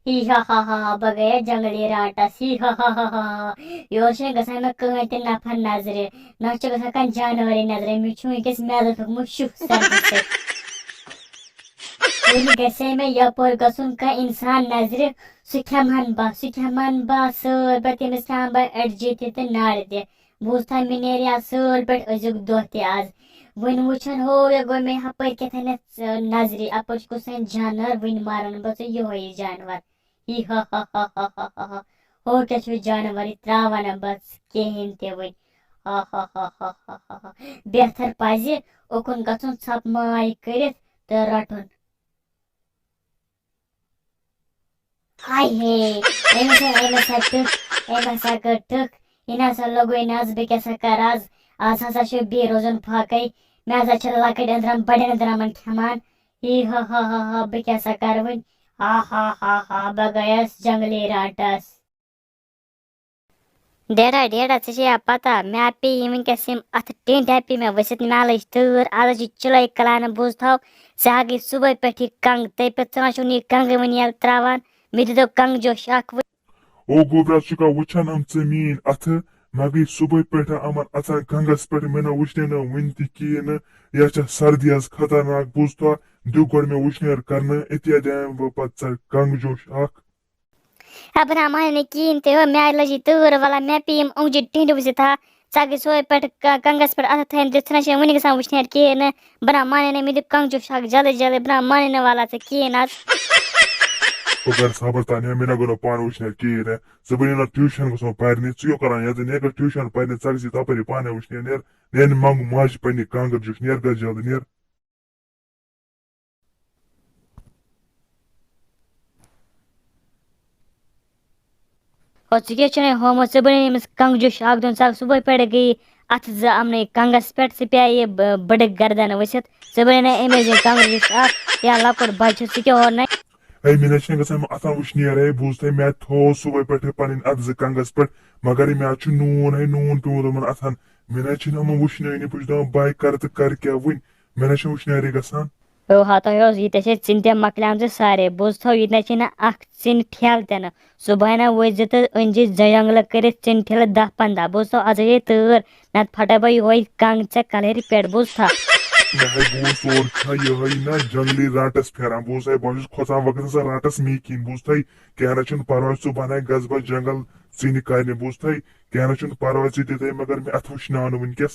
ہی ہا ہا ہا بہ گیا جنگلی رانٹس ہی ہا ہا ہا ہا یور گژھان مے کٕہٕنۍ تہِ نفر نظرِ نہ چھُ گژھان کانٛہہ جانوری نظرِ مےٚ چھُ وٕنکیٚس میادس تھوٚکمُت شُف سردی سۭتۍ کُنہِ گژھِ مےٚ یپٲرۍ گژھُن کانٛہہ اِنسان نظرِ سُہ کھٮ۪مہن بہٕ سٲر پٲٹھۍ تٔمِس کھٮ۪مہٕ بہٕ أڈجہِ تہِ تہٕ نارِ تہِ بوٗزتھا مےٚ نیرِ آز سٲر پٲٹھۍ أزیُک دۄہ تہِ آز وۄنۍ وٕچھن ہو یہِ گوٚو مےٚ ہپٲرۍ کیٛاتھانٮ۪تھ نظرِ اپٲرۍ چھُ کُس تانۍ جانور وٕنہِ مارن بہٕ ژٕ یِہوے جانور ہی ہا ہا ہا ہا ہا ہا ہا ہو کیٛاہ چھُ جانور یہِ تراون نہٕ بہٕ کِہیٖنۍ تہِ وۄنۍ ہا ہا ہا ہا ہا ہا ہا بہتر پزِ اُکُن گژھُن ژھۄپہٕ ماے کٔرِتھ تہٕ رٹُن ہاے ہے أمۍ ہسا ٹٕکھ أمۍ ہسا کٔر ٹٕکھ یہِ نسا لوٚگُے نہٕ آز بہٕ کیٛاہ سا کر آز ہسا چھُ بیٚیہِ روزُن فاقے مےٚ ہسا چھِ لۄکٕٹۍ أنٛدرم بڑٮ۪ن أنٛدرمن کھٮ۪مان ہی ہا ہا ہا ہا بہٕ کیٛاہ سا کرٕ وۄنۍ ہا ہا ہا ہا بہٕ گٔیس جنگلی رانٹس ڈیڈا ژےٚ چھے یا پتہ مےٚ پیٚیہِ وٕنکیٚس یِم اتھ ٹینٛٹہِ پیٚیہِ مےٚ ؤسِتھ مےٚ لٔج تۭر آز چھِ چِلے کلانہٕ بوٗزتھو ژےٚ ہا گٔے صبحٲے پٮ۪ٹھ یہِ کنٛگ تٔپِتھ ژٕ نہ چھُکھ نہٕ یہِ کنٛگہٕ وٕنہِ ییٚلہِ تراوان مےٚ دیُتو کنٛگ جوش اکھ او گوبرا ژٕ چھُکھا وٕچھان ژٕ میٲنۍ اتھٕ مےٚ گٔے صبحٲے پٮ۪ٹھ یِمن اژان کنگس پٮ۪ٹھ مےٚ نہ وٕچھنے نہٕ وٕنہِ تہِ کِہیٖنۍ نہٕ یہِ چھےٚ سردی حظ خطرناک بوٗزتھا دِیِو گۄڈٕ مےٚ وٕشنیر کرنہٕ أتی دِمے بہٕ پتہٕ ژےٚ کنٛگ جوش اکھ بہٕ مانے نہٕ کِہیٖنۍ تہِ مےٚ لٔجی تۭر وَلہ مےٚ پیٚیہِ یِم اوٚنٛگجہِ ٹِنٛڈِ ؤسِتھ ہا ژٕ گٔے سورے پٮ۪ٹھ کنٛگس پٮ۪ٹھ اَتھٕ تھٲیِتھ ژٕ نہ چھے وٕنہِ گژھان وٕشنیر کِہیٖنۍ نہٕ بہٕ نہ مانے نہٕ مےٚ دِ کنٛگ جوش اکھ جلدی جلدی بہٕ نہ مانے نہٕ وَلہ ژٕ کِہیٖنۍ آز کر صبر تانیا مےٚ نہ گوٚو نہٕ پانہٕ وٕشنیر کِہیٖنۍ نہٕ ژٕ بنیو نہ ٹیوٗشن گژھُن پرنہِ ژٕ کیٛاہ کران ییٚلہِ ژٕ نیرکھ ٹیوٗشن پرنہِ ژٕ گژھی تپٲری پانے وٕشنیر نیر منٛگہٕ ماجہِ پننہِ کانٛگٕر جوش نیر گژھ جلدی نیر ژٕ کیٛاہ چھُنہٕ ہومُت ژٕ بنے أمِس کنٛگ جوش اکھ دیُن ژٕ صبحٲے پٮ۪ٹھ گٔیی اتھٕ زٕ اَمنٕے کنٛگس پٮ۪ٹھ ژٕ پیٚیہِ بٕڈٕ گردن ؤسِتھ ژٕ بنے نہٕ أمِس دِنۍ کنٛگ جوش اکھ یا لۄکُٹ بچہِ ژٕ کیٛاہ ہورنَے ہے مےٚ نہ چھِنہٕ گژھان اتھن وٕشنیر ہے بوٗزتھے مےٚ تھوٚو صبحٲے پٮ۪ٹھٕ پنٕنۍ اتھٕ زٕ کنٛگس پٮ۪ٹھ مگر مےٚ حظ چھُ نوٗن پیومُت یِمن اتھن مےٚ نہ چھِنہٕ یِمن وٕشنٲنی بہٕ چھُس دپان بہٕ کرٕ تہٕ کرٕ کیٛاہ وٕنۍ مےٚ نہ چھُنہٕ وٕشنیرٕے گژھان ہتا ییٚتہِ چھے ژِنہِ تہِ مۄکلیمژٕ سارے بوٗزتھو ییٚتہِ نہ چھے نہٕ اکھ ژِنہِ ٹھیلہٕ تہِ نہٕ صبحٲے نہ ؤتھۍ زِ تہٕ أنۍ زِ جنگلہٕ کٔرِتھ ژِنہِ ٹھیلہٕ 10-15 بوٗزتھو آز ہے تۭر نتہٕ پھٹے بہٕ یِہوے کنٛگ ژےٚ کلہرِ پٮ۪ٹھ بوٗزتھا مےٚ ہے بوٗز تورٕ چھا یِہوے نہ جنگلی رانٹس پھیران بوٗزتھے بہٕ چھُس کھۄژان وۄنۍ گژھِ سا رانٹس مے کِنۍ بوٗزتھے کینٛہہ نہ چھُنہٕ پرواے صبحن گژھٕ بہٕ جنگل ژِنہِ کرنہِ بوٗزتھے کینٛہہ نہ چھُنہٕ پرواے ژٕ دِتے مگر مےٚ اتھٕ وٕشناونہٕ وٕنکیٚس